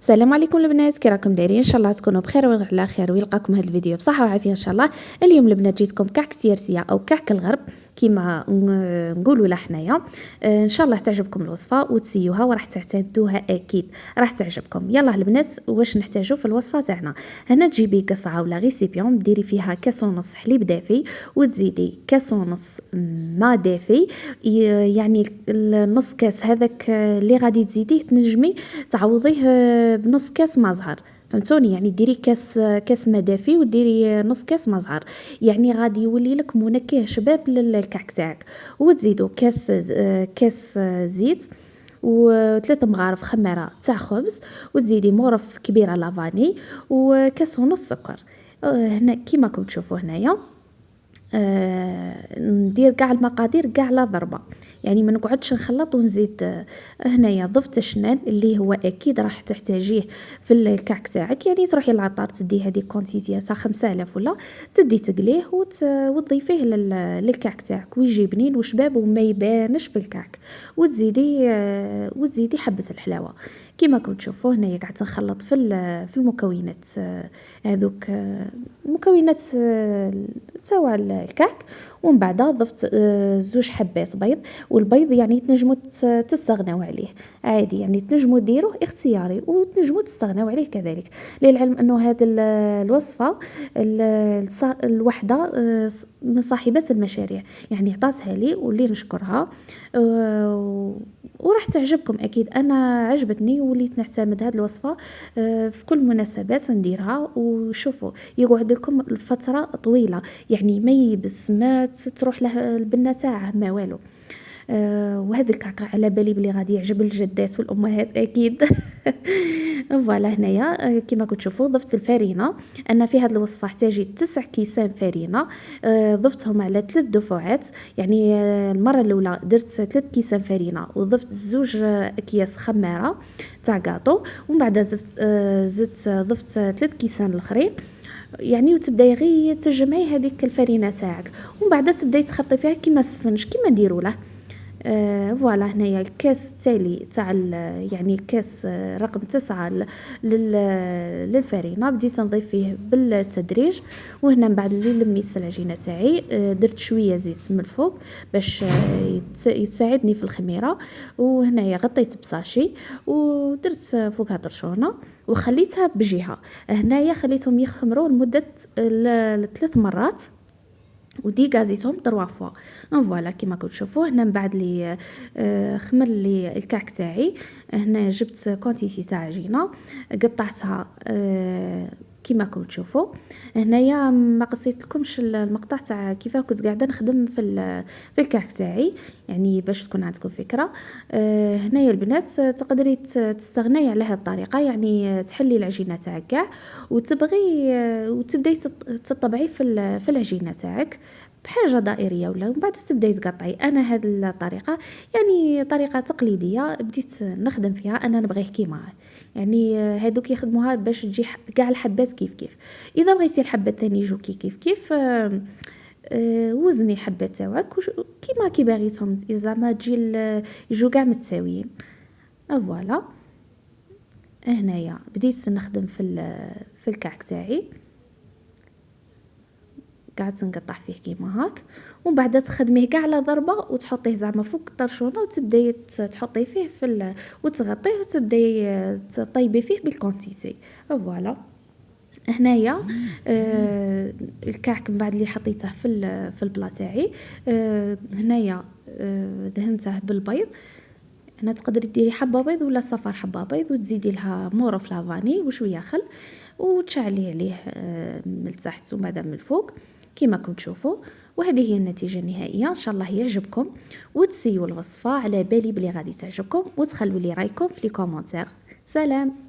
السلام عليكم البنات، كي راكم دايرين؟ ان شاء الله تكونوا بخير وعلى خير ويلقاكم هذا الفيديو بصحه وعافيه ان شاء الله. اليوم البنات جيتكم كعك سيرسيه او كعك الغرب كيما نقولوا له حنايا. ان شاء الله تعجبكم الوصفه وتسيوها وراح تعتمدوها اكيد راح تعجبكم. يلا البنات، واش نحتاجو في الوصفه تاعنا؟ هنا تجيبي قصعه ولا ريسيبيون ديري فيها كاس ونص حليب دافي وتزيدي كاس ونص ماء دافي، يعني النص كاس هذاك اللي غادي تزيديه تنجمي تعوضيه بنص كاس ما زهر. فهمتوني؟ يعني ديري كاس ما دافي وديري نص كاس ما زهر، يعني غادي يولي لك منكه شباب للكعك تاعك. وتزيدوا كاس زيت وثلاث مغارف خميره تاع خبز، وتزيدي مغرف كبيره لافاني وكاس ونص سكر. هنا كيما راكم تشوفوا هنايا ندير كاع المقادير كاع على ضربه، يعني ما نقعدش نخلط ونزيد. هنايا ضفت الشنان اللي هو اكيد راح تحتاجيه في الكعك تاعك، يعني تروحي للعطار تدي هذه كونتيتي تاع 5000 ولا تدي تقليه وتضيفيه للكعك تاعك ويجي بنين وشباب وما يبانش في الكعك. وتزيدي حبه الحلاوه كيما كنت تشوفوا. هنايا قاعده نخلط في المكونات هذوك، المكونات تاع الكعك. ومن بعد ضفت زوج حبات بيض، والبيض يعني تنجموا تستغنوا عليه عادي، يعني تنجموا ديروه اختياري وتنجموا تستغنوا عليه كذلك. للعلم انه هذه الوصفه الوحده من صاحبات المشاريع يعني عطاتها لي واللي نشكرها، وراح تعجبكم اكيد. انا عجبتني وليت نعتمد هذه الوصفه في كل مناسبات نديرها. وشوفوا يقعد لكم الفتره طويله، يعني ما يبس ما تروح له البنه تاعه ما والو. وهذا الكعكة على بالي بلي غادي يعجب الجدات والامهات اكيد. فوالا هنايا كيما كنت تشوفوا ضفت الفرينه. انا في هذه الوصفه احتاجي 9 كيسان فرينه، ضفتهم على 3 دفعات. يعني المره الاولى درت 3 كيسان فرينه وضفت زوج اكياس خماره تاع كاطو، ومن بعد ضفت 3 كيسان الاخرين، يعني وتبداي غير تجمعي هذيك الفرينه تاعك، ومن بعد تبداي تخلطي فيها كيما السفنج كيما نديروا له. فوالا هنايا الكاس التالي تاع يعني كاس رقم 9 للفرينه بديت نضيف فيه بالتدريج. وهنا من بعد اللي لميت العجينه تاعي درت شويه زيت من الفوق باش يساعدني في الخميره. وهنايا غطيت بصاشي ودرت فوقها طرشونه وخليتها بجهه. هنايا خليتهم يخمروا لمده 3 مرات ودي غازيتهم 3 فوا. فوالا كيما كنتو تشوفوا هنا من بعد لي خمر لي الكعك تاعي. هنا جبت كونتيتي تاع عجينه قطعتها كيما كنتو تشوفوا. هنايا ما قصيت لكمش المقطع تاع كيف كنت قاعده نخدم في الكعك تاعي، يعني باش تكون عندكم فكره. هنايا البنات تقدري تستغني على هذه الطريقه، يعني تحلي العجينه تاعك كاع وتبداي تطبعي في العجينه تاعك بحاجه دائريه ولا، ومن بعد تبداي تقطعي. انا هذه الطريقه يعني طريقه تقليديه بديت نخدم فيها، انا نبغيه كيما يعني هادوك يخدموها باش تجي كاع الحبات كيف كيف. اذا بغيتي الحبات ثاني يجوا كيف كيف وزني الحبات تاعك كيما كي باغيتهم زعما تجي يجوا كاع متساويين. فوالا هنايا بديت نخدم في الكعك تاعي، قعدت نقطع فيه كيما هاك، ومن بعد تخدميه كاع على ضربه وتحطيه زعما فوق الطرشونه وتبداي تحطيه فيه وتغطيه وتبداي تطيبي فيه بالكونتيتي. فوالا هنايا الكعك من بعد اللي حطيته في البلا تاعي هنايا دهنته بالبيض. هنا تقدري ديري حبه بيض ولا صفر حبه بيض وتزيدي لها مورف لافاني وشويه خل وتشعلي عليه من التحت وماذا من الفوق كيما كنت تشوفوا. وهذه هي النتيجه النهائيه، ان شاء الله يعجبكم وتسيوا الوصفه. على بالي بلي غادي تعجبكم، وتخلوا لي رايكم في لي كومونتير. سلام.